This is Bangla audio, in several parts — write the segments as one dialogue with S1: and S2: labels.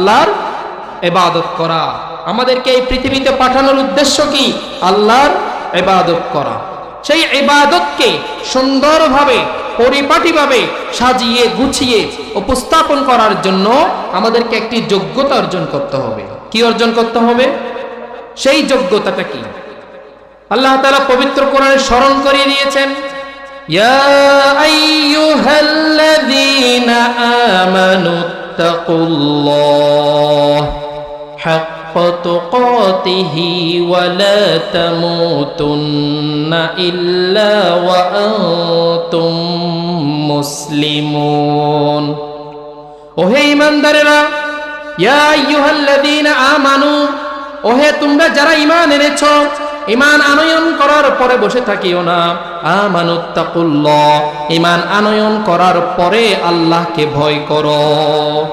S1: আল্লাহর ইবাদত করা। আমাদেরকে এই পৃথিবীতে পাঠানোর উদ্দেশ্য কি? আল্লাহর ইবাদত করা। সেই ইবাদতকে সুন্দরভাবে পরিপাটিভাবে সাজিয়ে গুছিয়ে উপস্থাপন করার জন্য আমাদেরকে একটি যোগ্যতা অর্জন করতে হবে। কি অর্জন করতে হবে? সেই যোগ্যতাটা কি? আল্লাহ তাআলা পবিত্র কোরআনে স্মরণ করিয়ে দিয়েছেন, ইয়া আইয়ুহাল্লাযীনা আমানুত্তাকুল্লাহ হাক্কা তুকাতিহি ওয়া লা তামুতুন্না ইল্লা ওয়া আনতুম মুসলিমুন। ওহে ঈমানদারেরা, ইয়া আইয়ুহাল্লাযীনা আমানু, ওহে তোমরা যারা ঈমান এনেছো, ঈমান আনয়ন করার পরে বসে থাকিও না। আমানুত্তাকুল্লাহ, ঈমান আনয়ন করার পরে আল্লাহকে ভয় করো।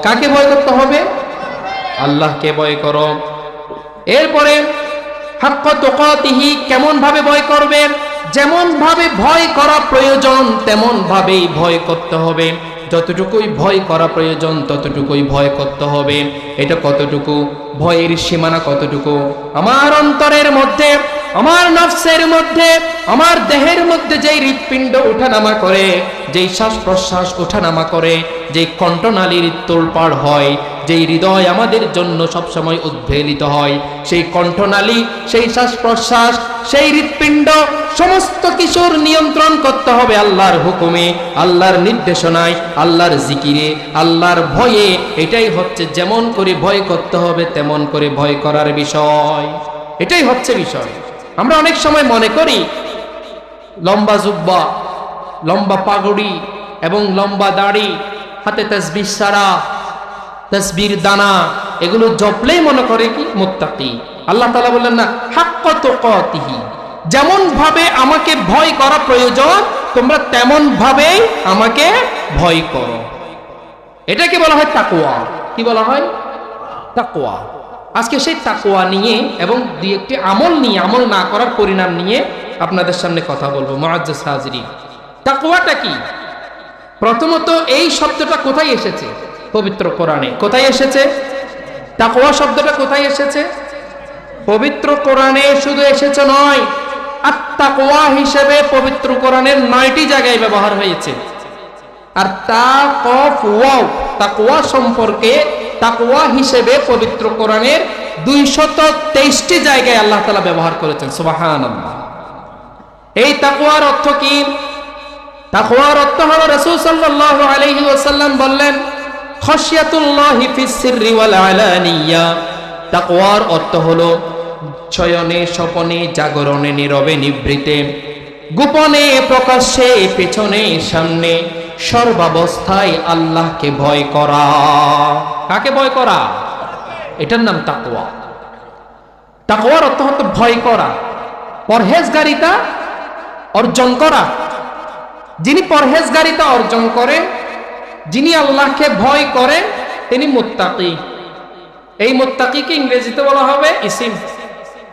S1: কাকে ভয় করতে হবে? আল্লাহকে ভয় করো। এরপরে হাক্কা তুকাতিহি, কেমন ভাবে ভয় করবে? যেমন ভাবে ভয় করা প্রয়োজন তেমন ভাবেই ভয় করতে হবে। যতটুকুই ভয় করা প্রয়োজন ততটুকুই ভয় করতে হবে। এটা কতটুকু? ভয়ের সীমানা কতটুকু? আমার অন্তরের মধ্যে, আমার নফসের মধ্যে, আমার দেহের মধ্যে যেই হৃৎপিণ্ড ওঠানামা করে, যেই শ্বাস প্রশ্বাস ওঠানামা করে, যেই কণ্ঠনালীর তোলপাড় হয়, যেই হৃদয় আমাদের জন্য সবসময় উদ্বেলিত হয়, সেই কণ্ঠনালী, সেই শ্বাস প্রশ্বাস, সেই হৃৎপিণ্ড সমস্ত কিছুর নিয়ন্ত্রণ করতে হবে আল্লাহর হুকুমে, আল্লাহর নির্দেশনায়, আল্লাহর জিকিরে, আল্লাহর ভয়ে। এটাই হচ্ছে যেমন করে ভয় করতে হবে তেমন করে ভয় করার বিষয়। এটাই হচ্ছে বিষয়। আমরা অনেক সময় মনে করি লম্বা জুব্বা, লম্বা পাগড়ি এবং লম্বা দাড়ি, হাতে তাসবিহ সারা, তাসবির দানা, এগুলো জপলেই মনে করে কি মুত্তাকি। আল্লাহ তাআলা বললেন না, হাক্কা তুকাতিহি, যেমন ভাবে আমাকে ভয় করা প্রয়োজন তোমরা তেমন ভাবেই আমাকে ভয় করো। এটাকে বলা হয় তাকওয়া। কি বলা হয়? তাকওয়া। আজকে সেই তাকওয়া নিয়ে এবং দুই একটি আমল নিয়ে, আমল না করার পরিণাম নিয়ে আপনাদের সামনে কথা বলবো। মুআজ্জাজ হাজিরিন, তাকওয়াটা কি? প্রথমত এই শব্দটা কোথায় এসেছে? পবিত্র কোরআনে। কোথায় এসেছে? তাকওয়া শব্দটা কোথায় এসেছে? পবিত্র কোরআনে শুধু এসেছে নয়, আত-তাকওয়া হিসেবে পবিত্র কোরআনের 9টি জায়গায় ব্যবহার হয়েছে। আর তাকওয়া সম্পর্কে তাকওয়া হিসেবে পবিত্র কোরআনের 223টি জায়গায় আল্লাহ তাআলা ব্যবহার করেছেন। সুবহানাল্লাহ। এই তাকওয়ার অর্থ কি? তাকওয়ার অর্থ হলো রাসূল সাল্লাল্লাহু আলাইহি ওয়াসাল্লাম বললেন, খাশিয়াতুল্লাহি ফিস সিররি ওয়াল আলানিয়া। তাকওয়ার অর্থ হলো শয়নে স্বপনে জাগরণে নীরবে নিভৃতে, গোপনে প্রকাশ্যে পেছনে সামনে, সর্বাবস্থায় আল্লাহকে ভয় করা। কাকে ভয় করা? এটার নাম তাকওয়া। তাকওয়ার অর্থ হলো ভয় করা, পরহেজগারিতা অর্জন করা। যিনি পরহেজগারিতা অর্জন করেন, যিনি আল্লাহকে ভয় করেন, তিনি মুত্তাকি। এই মুত্তাকিকে ইংরেজিতে বলা হবে ইসিম,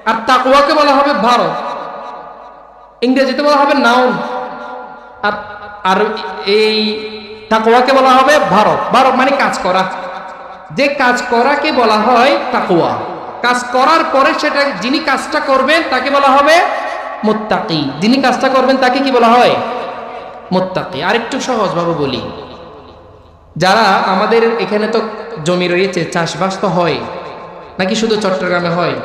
S1: আর তাকওয়াকে বলা হবে ভার্ব। ইংরেজিতে বলা হবে নাউন, আর এই তাকওয়াকে বলা হবে ভার্ব। ভার্ব মানে কাজ করা। যে কাজ করাকে বলা হয় তাকওয়া। কাজ করার পরে সেটা যিনি কাজটা করবেন তাকে বলা হবে মুত্তাকি। যিনি কাজটা করবেন তাকে কি বলা হয়? মুত্তাকি। আরেকটু সহজভাবে বলি, যারা আমাদের এখানে তো জমি রয়েছে, চাষবাস তো হয় নাকি শুধু চট্টগ্রামে হয়?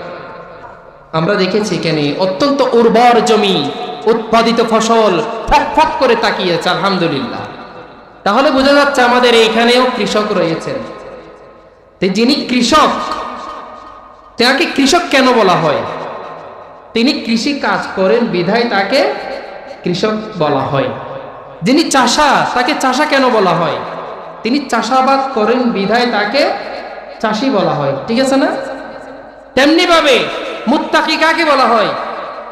S1: আমরা দেখেছি এখানে অত্যন্ত উর্বর জমি, উৎপাদিত ফসল ফক ফক করে তাকিয়েছে, আলহামদুলিল্লাহ। তাহলে বোঝা যাচ্ছে আমাদের এইখানেও কৃষক রয়েছেন। যিনি কৃষক, তাকে কৃষক কেন বলা হয়? তিনি কৃষি কাজ করেন বিধায় তাকে কৃষক বলা হয়। যিনি চাষা, তাকে চাষা কেন বলা হয়? তিনি চাষাবাদ করেন বিধায় তাকে চাষি বলা হয়। ঠিক আছে না? তেমনি ভাবে মুত্তাকি কাকে বলা হয়?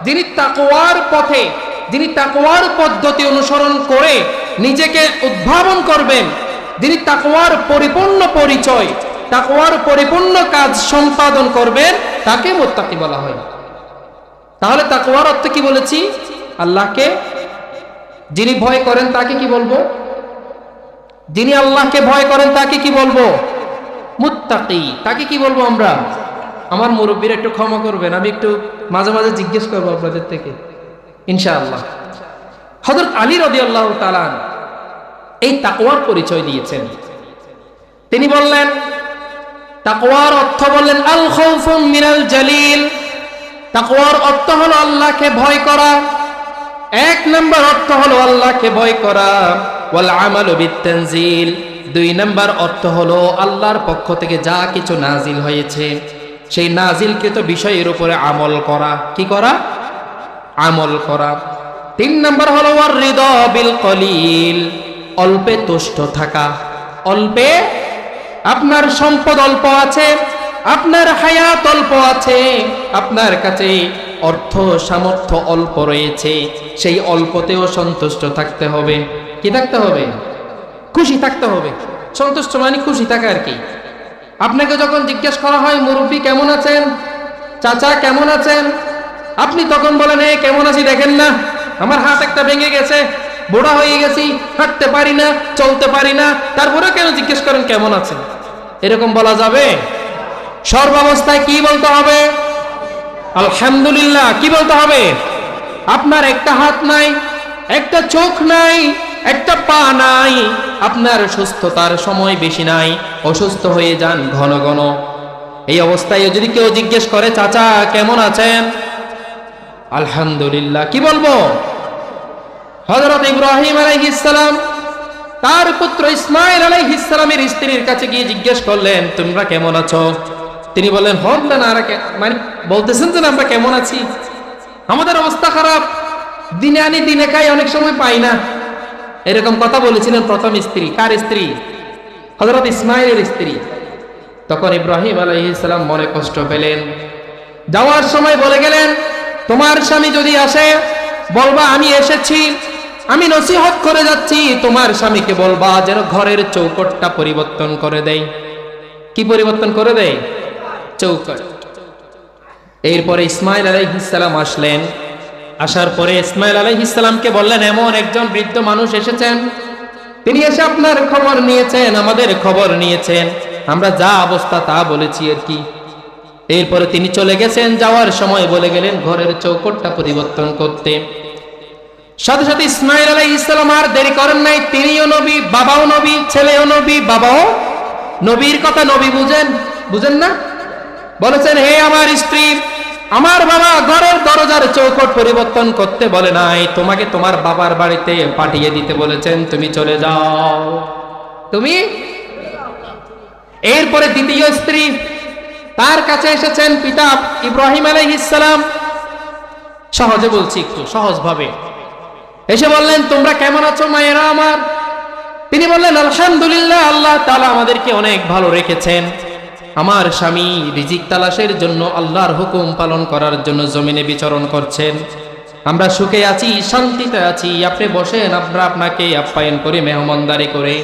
S1: যিনি তাকওয়ার পথে, যিনি তাকওয়ার পদ্ধতি অনুসরণ করে নিজেকে উদ্ভাবন করবেন, যিনি তাকওয়ার পরিপূর্ণ পরিচয়, তাকওয়ার পরিপূর্ণ কাজ সম্পাদন করবেন, তাকে মুত্তাকি বলা হয়। তাহলে তাকওয়ার অর্থ কি বলেছি? আল্লাহকে যিনি ভয় করেন তাকে কি বলবো? যিনি আল্লাহকে ভয় করেন তাকে কি বলবো? মুত্তাকি, তাকে কি বলবো আমরা? আমার মুরব্বীরা একটু ক্ষমা করবেন, আমি একটু মাঝে মাঝে জিজ্ঞেস করবো আপনাদের থেকে ইনশাআল্লাহ। হযরত আলী রাদিয়াল্লাহু তাআলা এই তাকওয়ার পরিচয় দিয়েছেন। তিনি বললেন, তাকওয়ার অর্থ বললেন আল খাউফু মিনাল জালিল। তাকওয়ার অর্থ হলো আল্লাহকে ভয় করা। এক নম্বর অর্থ হলো আল্লাহকে ভয় করা। ওয়াল আমালু বিত-তানজিল। দুই নম্বর অর্থ হলো আল্লাহর পক্ষ থেকে যা কিছু নাজিল হয়েছে সেই নাজিলকৃত বিষয়ের উপরে আমল করা। কি করা? আমল করা। তিন নম্বর হলো ওয়ার রিদা বিল কলিল। অল্পে তুষ্ট থাকা। অল্পে, আপনার সম্পদ অল্প আছে, আপনার হায়াত অল্প আছে, আপনার কাছে অর্থ সামর্থ্য অল্প রয়েছে, সেই অল্পতেও সন্তুষ্ট থাকতে হবে। কি থাকতে হবে? খুশি থাকতে হবে। সন্তুষ্ট মানে খুশি থাকা আর কি। আপনাকে যখন জিজ্ঞেস করা হয় মুরব্বী কেমন আছেন, চাচা কেমন আছেন, আপনি তখন বলেন এই কেমন আছি দেখেন না, আমার হাত একটা ভেঙে গেছে, বুড়া হয়ে গেছি, হাঁটতে পারি না, চলতে পারি না, তারপরে কেন জিজ্ঞেস করেন কেমন আছেন? এরকম বলা যাবে? সর্বাবস্থায় কি বলতে হবে? আলহামদুলিল্লাহ। কি বলতে হবে? আপনার একটা হাত নাই, একটা চোখ নাই, একটা পা নাই, আপনার সুস্থতার সময় বেশি নাই, অসুস্থ হয়ে যান ঘন ঘন। এই অবস্থায় যদি কেউ জিজ্ঞেস করে চাচা কেমন আছেন, আলহামদুলিল্লাহ। কি বলবো? হযরত ইব্রাহিম আলাইহিস সালাম তার পুত্র ইসমাঈল আলাইহিস সালামের স্ত্রীর কাছে গিয়ে জিজ্ঞেস করলেন তোমরা কেমন আছো? তিনি বললেন হলেন আর মানে বলতেছেন যে আমরা কেমন আছি, আমাদের অবস্থা খারাপ, দিনে আনি দিনে খাই, অনেক সময় পাই না। এরকম কথা বলেছিলেন প্রথম স্ত্রী। কার স্ত্রী? হযরত ইসমাঈলের স্ত্রী। তখন ইব্রাহিম আলাইহিস সালাম মনে কষ্ট পেলেন। যাওয়ার সময় বলে গেলেন তোমার স্বামী যদি আসে বলবা আমি এসেছি, আমি নসিহত করে যাচ্ছি, তোমার স্বামীকে বলবা যেন ঘরের চৌকটটা পরিবর্তন করে দেয়। কি পরিবর্তন করে দেয়? চৌকট। এরপরে ইসমাঈল আলাইহিস সালাম আসলেন। আসার পরে ইসমাঈল আলাইহিস সালামকে বললেন এমন একজন বৃদ্ধ মানুষ এসেছেন, তিনি এসে আপনার খবর নিয়েছেন, আমাদের খবর নিয়েছেন, আমরা যা অবস্থা তা বলেছি আর কি। এরপরে তিনি চলে গেছেন। যাওয়ার সময় বলে গেলেন ঘরের চৌকটটা পরিবর্তন করতে। সাথে সাথে ইসমাঈল আলাইহিস সালাম আর দেরি করেন নাই। তিনিও নবী, বাবাও নবী, ছেলেও নবী, বাবাও নবীর কথা নবী বুঝেন, বুঝেন না? বলেছেন হে আমার স্ত্রী, আমার বাবা ঘরের দরজার চৌকট পরিবর্তন করতে বলে নাই, তোমাকে তোমার বাবার বাড়িতে পাঠিয়ে দিতে বলেছেন, তুমি চলে যাও, তুমি। এরপরে দ্বিতীয় স্ত্রী, তার কাছে এসেছেন পিতা ইব্রাহিম আলাইহিস সালাম। সহজে বলছি, একটু সহজ ভাবে। এসে বললেন তোমরা কেমন আছো মায়েরা আমার? তিনি বললেন আলহামদুলিল্লাহ, আল্লাহ তাআলা আমাদেরকে অনেক ভালো রেখেছেন। আমার স্বামী রিজিক তালাশের জন্য আল্লাহর হুকুম পালন করার জন্য জমিনে বিচরণ করছেন, আমরা সুখে আছি, শান্তিতে আছি, আপনি বসেন, আমরা আপনাকে আপ্যায়ন করে মেহমানদারি করে।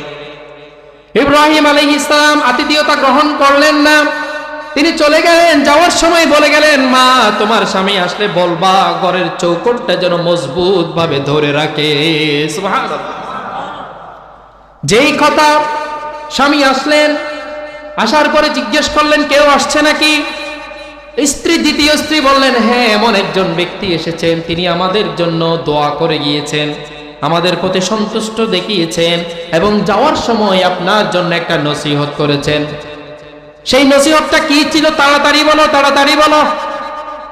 S1: ইব্রাহিম আলাইহিস সালাম আতিথেয়তা গ্রহণ করলেন না, তিনি চলে গেলেন। যাওয়ার সময় বলে গেলেন মা তোমার স্বামী আসলে বলবা ঘরের চৌকটটা যেন মজবুত ভাবে ধরে রাখে। সুবহানাল্লাহ। যেই কথা স্বামী আসলেন, আসার পরে জিজ্ঞেস করলেন কেউ আসছে নাকি? স্ত্রী, দ্বিতীয় স্ত্রী বললেন হ্যাঁ এমন একজন ব্যক্তি এসেছেন, তিনি আমাদের জন্য দোয়া করে গিয়েছেন, আমাদের প্রতি সন্তুষ্ট দেখিয়েছেন এবং যাওয়ার সময় আপনার জন্য একটা নসিহত করেছেন। সেই নসিহতটা কি ছিল? তাড়াতাড়ি বলো, তাড়াতাড়ি বলো।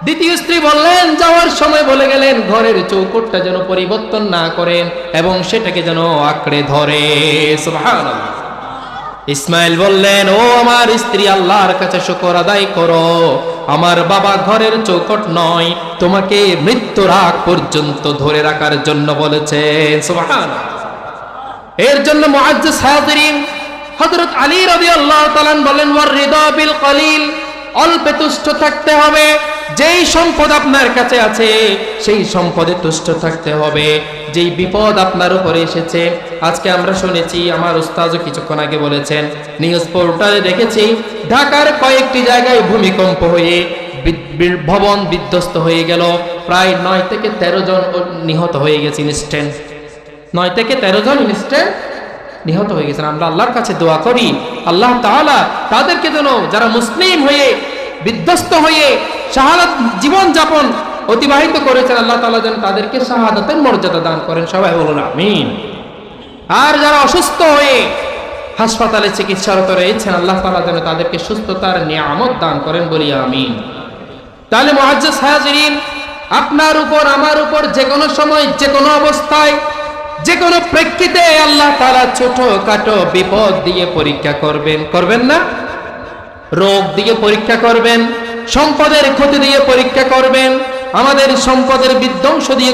S1: দ্বিতীয় স্ত্রী বললেন যাওয়ার সময় বলে গেলেন ঘরের চৌকটটা যেন পরিবর্তন না করেন এবং সেটাকে যেন আঁকড়ে ধরে। সুবহানাল্লাহ। ইসমাঈল বললেন ও আমার স্ত্রী, আল্লাহর কাছে শুকর আদায় করো, আমার বাবা ঘরের চৌকট নয়, তোমাকে মৃত্যুর আগ পর্যন্ত ধরে রাখার জন্য বলেছেন। সুবহানাল্লাহ। এর জন্য মুআজ্জিজ হাজিরিন, হযরত আলী রাদিয়াল্লাহু তাআলা বলেন ওয়ার রিদা বিল কলিল, অল্পে তুষ্ট থাকতে হবে। যেই সম্পদ আপনার কাছে আছে সেই সম্পদে তুষ্ট থাকতে হবে। যেই বিপদ আপনার উপরে এসেছে, আজকে আমরা শুনেছি, আমার উস্তাদও কিছুক্ষণ আগে বলেছেন, নিউজ পোর্টালে দেখেছি ঢাকার কয়েকটি জায়গায় ভূমিকম্প হয়ে ভবন বিধ্বস্ত হয়ে গেল, প্রায় 9 থেকে 13 জন নিহত হয়ে গেছে ইনস্ট্যান্ট। 9 থেকে 13 জন ইনস্ট্যান্ট নিহত হয়ে গেছেন। আমরা আল্লাহর কাছে দোয়া করি আল্লাহ তাআলা তাদেরকে যেন, যারা মুসলিম হয়ে বিধ্বস্ত হয়ে শাহাদাত জীবন যাপন অতিবাহিত করেছেন, আল্লাহ তাআলা যেন তাদেরকে শাহাদাতের মর্যাদা দান করেন। সবাই বলুন আমিন। আর যারা অসুস্থ হয়ে হাসপাতালে চিকিৎসারত রয়েছেন, আল্লাহ তাআলা যেন তাদেরকে সুস্থতার নিয়ামত দান করেন, বলি আমিন। তাহলে মুআজ্জাজ হাজিরিন, আপনার উপর আমার উপর যে কোনো সময় যে কোনো অবস্থায় যে কোনো প্রেক্ষিতে আল্লাহ তাআলা ছোটখাটো বিপদ দিয়ে পরীক্ষা করবেন, করবেন না? রোগ দিয়ে পরীক্ষা করবেন, সম্পদের ক্ষতি দিয়ে পরীক্ষা করবেন, আমাদের সম্পদের বিধ্বংস দিয়ে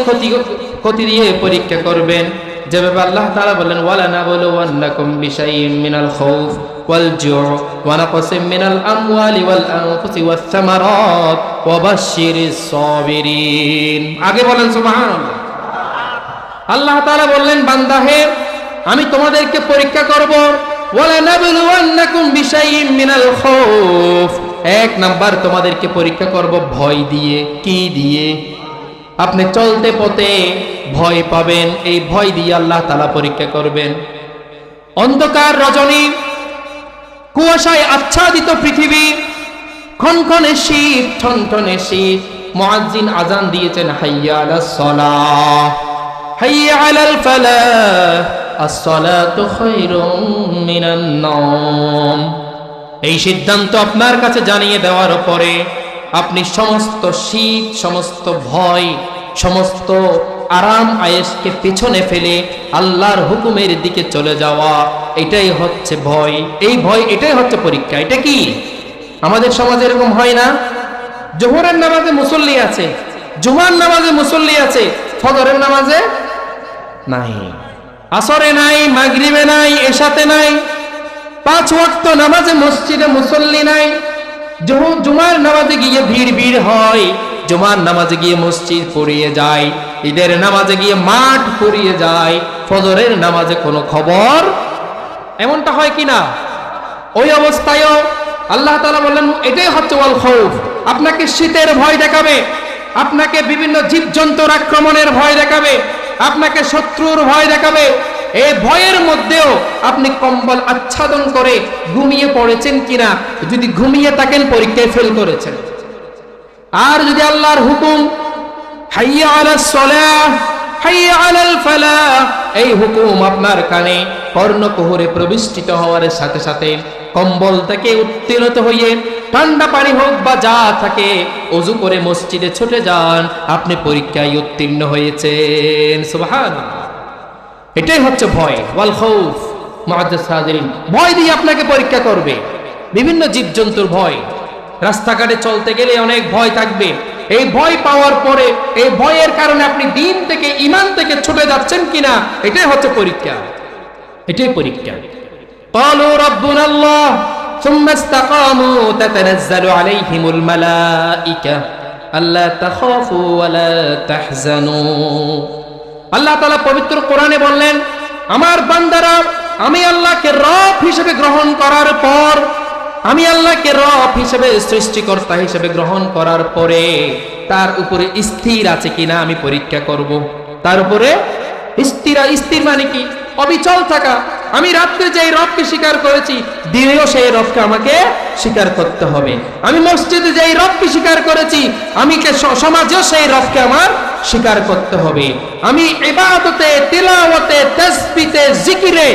S1: ক্ষতি দিয়ে পরীক্ষা করবেন। যেভাবে আল্লাহ তাআলা বলেন, ওয়ালা নাবলুওয়ান্নাকুম বিশাইইম মিনাল খাউফ ওয়াল জু' ওয়া নাকসিম মিনাল আমওয়ালি ওয়াল আনফুসি ওয়াস সামারাত ওয়া বাশশিরিস সাবিরিন। আগে বলেন সুবহানাল্লাহ। আল্লাহ তাআলা বললেন, বান্দা হে, আমি তোমাদেরকে পরীক্ষা করব। ওয়ালা নাবলুওয়ান্নাকুম বিশাইইম মিনাল খাউফ, এক নাম্বার তোমাদেরকে পরীক্ষা করব ভয় দিয়ে। কি দিয়ে? আপনি চলতে পথে ভয় পাবেন, এই ভয় দিয়ে আল্লাহ তাআলা পরীক্ষা করবেন। অন্ধকার রজনী, কুয়াশায় আচ্ছাদিত পৃথিবী, খনখনে শীত, ঠনঠনে শীত, মুয়াজ্জিন আজান দিয়েছেন, হাইয়া আলাস সালাহ হাইয়া আলাল ফালাহ আস-সালাতু খায়রুম মিনান নাওম। এই সিদ্ধান্ত আপনার কাছে জানিয়ে দেওয়ার পরে আপনি সমস্ত শীত, সমস্ত ভয়, সমস্ত আরাম আয়েশকে পিছনে ফেলে আল্লাহর হুকুমের দিকে চলে যাওয়া, এটাই হচ্ছে ভয়। এই ভয়, এটাই হচ্ছে পরীক্ষা। এটা কি আমাদের সমাজে এরকম হয় না? জোহরের নামাজে মুসল্লি আছে, জুমার নামাজে মুসল্লি আছে, ফজরের নামাজে নাই, আসরে নাই, মাগরিবে নাই, এশাতে নাই, 5 ওয়াক্ত নামাজে মসজিদে মুসল্লি নাই। জুমার নামাজে গিয়ে ভিড় হয়, জুমার নামাজে গিয়ে মসজিদ পুড়িয়ে যায়, ঈদের নামাজে গিয়ে মাঠ পুড়িয়ে যায়, ফজরের নামাজে কোনো খবর। এমনটা হয় কিনা? ওই অবস্থায়ও আল্লাহ তাআলা বললেন, এটাই হচ্ছে ওয়াল খাউফ। আপনাকে শীতের ভয় দেখাবে, আপনাকে বিভিন্ন জীবজন্তুর আক্রমণের ভয় দেখাবে, আপনাকে শত্রুর ভয় দেখাবে। এই ভয়ের মধ্যেও আপনি কম্বল আচ্ছাদন করে ঘুমিয়ে পড়েছেন কিনা? যদি ঘুমিয়ে থাকেন, পরীক্ষায় ফেল করেছেন। আর যদি আল্লাহর হুকুম হাইয়া আলাস সালাহ হাইয়া আলাল ফালাহ, এই হুকুম আপনার কানে কর্ণকুহরে প্রবিষ্টিত হওয়ার সাথে সাথে কম্বল থেকে উত্তীর্ণ হয়ে ঠান্ডা পানি হোক বা যা থাকে, ওযু করে মসজিদে ছুটে যান, আপনি পরীক্ষায় উত্তীর্ণ হয়েছেন। সুবহানাল্লাহ। এটাই হচ্ছে ভয়, ওয়াল খাউফ। মুআজ্জাজ হাজিরিন, ভয় দিয়ে আপনাকে পরীক্ষা করবে। বিভিন্ন জীবজন্তুর ভয়, রাস্তাঘাটে চলতে গেলে অনেক ভয় থাকবে। এই ভয় পাওয়ার পরে, এই ভয়ের কারণে আপনি দিন থেকে, ঈমান থেকে ছুটে যাচ্ছেন কিনা, এটাই হচ্ছে পরীক্ষা। এটাই পরীক্ষা। ক্বালু রাব্বুনাল্লাহ সুম্মা ইসতাকামু তাতানাজ্জালু আলাইহিমুল মালাইকা আল্লা তাখাফু ওয়া লা তাহজানু। আল্লাহ তাআলা পবিত্র কোরআনে বললেন, আমার বান্দারা, আমি আল্লাহকে রব হিসেবে গ্রহণ করার পর, আমি আল্লাহকে রব হিসেবে, সৃষ্টিকর্তা হিসেবে গ্রহণ করার পরে তার উপরে স্থির আছে কিনা আমি পরীক্ষা করব। তার উপরে স্থির মানে কি? অবিচল থাকা। আমি রাত্রে যেই রবকে স্বীকার করেছি, দিনেও সেই রবকে আমাকে স্বীকার করতে হবে। আমি মসজিদে যেই রবকে স্বীকার করেছি, আমি সমাজেও সেই রবকে আমার স্বীকার করতে হবে। আমি ইবাদতে, তিলাওয়াতে, তাসবিতে, জিকিরে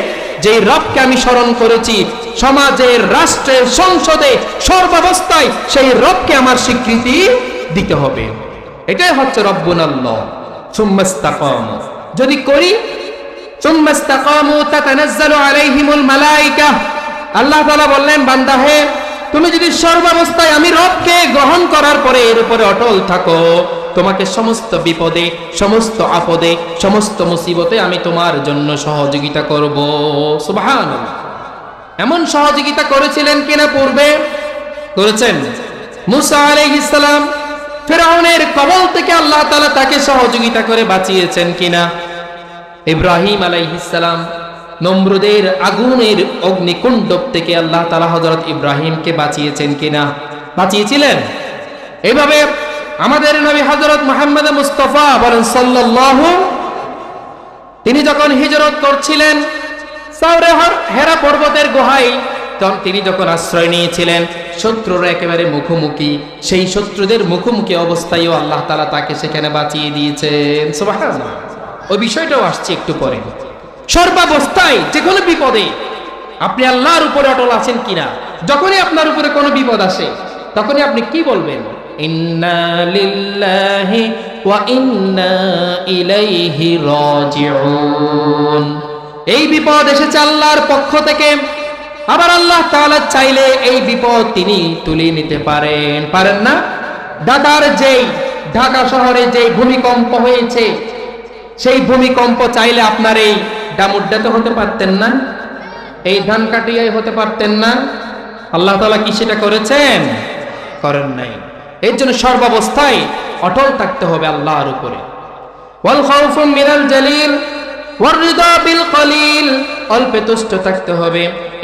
S1: যেই রবকে আমি স্মরণ করেছি, সমাজের, রাষ্ট্রের, সংসদে, সর্বাবস্থায় সেই রবকে আমার স্বীকৃতি দিতে হবে। এটাই হচ্ছে রব্বুনাল্লাহ। সুম্মা ইসতাকামু, যদি করি, সুম্মা ইসতাকামু তাতানাজ্জালু আলাইহিমুল মালাইকা। আল্লাহ তাআলা বললেন, বান্দা হে, তুমি যদি সর্বাবস্থায় আমি রবকে গ্রহণ করার পরে এর উপরে অটল থাকো, তোমাকে সমস্ত বিপদে, সমস্ত আপদে, সমস্ত মুসিবতে আমি তোমার জন্য সহযোগিতা করব। সুবহানাল্লাহ। এমন সহযোগিতা করেছিলেন কিনা পূর্বে? করেছেন। মুসা আলাইহিস সালাম ফিরআউনের কবল থেকে আল্লাহ তাআলা তাকে সহযোগিতা করে বাঁচিয়েছেন কিনা? ইব্রাহিম আলাইহিস সালাম নমরুদের আগুনের অগ্নিকুণ্ড থেকে আল্লাহ তাআলা হযরত ইব্রাহিমকে বাঁচিয়েছেন কিনা? বাঁচিয়েছিলেন। এইভাবে আমাদের নবী হযরত মুহাম্মদ মুস্তাফা বলেন সাল্লাল্লাহু, তিনি যখন হিজরত করছিলেন, সাউরে হেরা পর্বতের গুহায় তখন তিনি যখন আশ্রয় নিয়েছিলেন, শত্রুরা একেবারে মুখোমুখি, সেই শত্রুদের মুখোমুখি অবস্থায়ও আল্লাহ তাআলা তাকে সেখানে বাঁচিয়ে দিয়েছেন। সুবহানাল্লাহ। ওই বিষয়টাও আসছে একটু পরে। সর্বাবস্থায় যে কোনো বিপদে আপনি আল্লাহর উপরে অটল আছেন কিনা, যখনই আপনার উপরে কোনো বিপদ আসে তখনই আপনি কি বলবেন? ইন্না লিল্লাহি ওয়া ইন্না ইলাইহি রাজিউন। এই বিপদ এসেছে আল্লাহর পক্ষ থেকে, আবার আল্লাহ তাআলা চাইলে এই বিপদ তিনি তুলে নিতে পারেন। পারেন না? ঢাকা শহরে যেই ভূমিকম্প হয়েছে, সেই ভূমিকম্প চাইলে আপনার এই ডামুড্ডাতে হতে পারতেন না, এই ধান কাটিয়ায় হতে পারতেন না। আল্লাহ তাআলা কি সেটা করেছেন? করেন নাই। এর জন্য সর্বাবস্থায় অটল থাকতে হবে আল্লাহর উপরে। ওয়াল খাউফু মিনাল জালিল ওয়ার রিদা বিল কলিল, অল্পে তুষ্ট থাকতে হবে।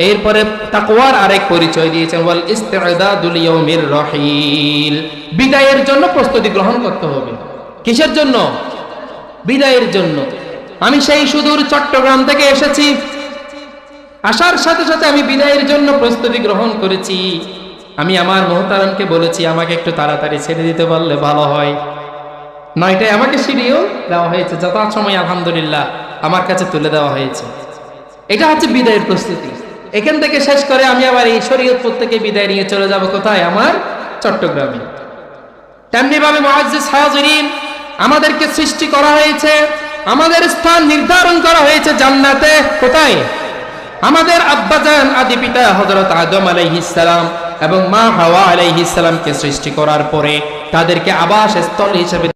S1: এরপরে তাকওয়ার আরেক পরিচয় দিয়েছেন, ওয়াল ইস্তিআদাদু লিয়াউমির রাহিল, বিদায়ের জন্য প্রস্তুতি গ্রহণ করতে হবে। কিসের জন্য? বিদায়ের জন্য। আমি সেই সুদূর চট্টগ্রাম থেকে এসেছি, আসার সাথে সাথে আমি বিদায়ের জন্য প্রস্তুতি গ্রহণ করেছি। আমি আমার মোহতারামকে বলেছি আমাকে একটু তাড়াতাড়ি ছেড়ে দিতে পারলে ভালো হয়। 9টায় আমাকে সিঁড়িও দেওয়া হয়েছে, যথাসময় আলহামদুলিল্লাহ আমার কাছে তুলে দেওয়া হয়েছে। এটা হচ্ছে বিদায়ের প্রস্তুতি। এখান থেকে শেষ করে আমি আবার এই শরীয়তপুর থেকে বিদায় নিয়ে চলে যাব কোথায়? আমার চট্টগ্রামে। তেমনি ভাবে মুআজ্জিজ হাজিরিন, আমাদেরকে সৃষ্টি করা হয়েছে, আমাদের স্থান নির্ধারণ করা হয়েছে জান্নাতে। কোথায়? আমাদের আব্বাজান আদি পিতা হযরত আদম আলাইহিস সালাম এবং মা হাওয়া আলাইহিস সালামকে সৃষ্টি করার পরে তাদেরকে আবাস স্থল হিসেবে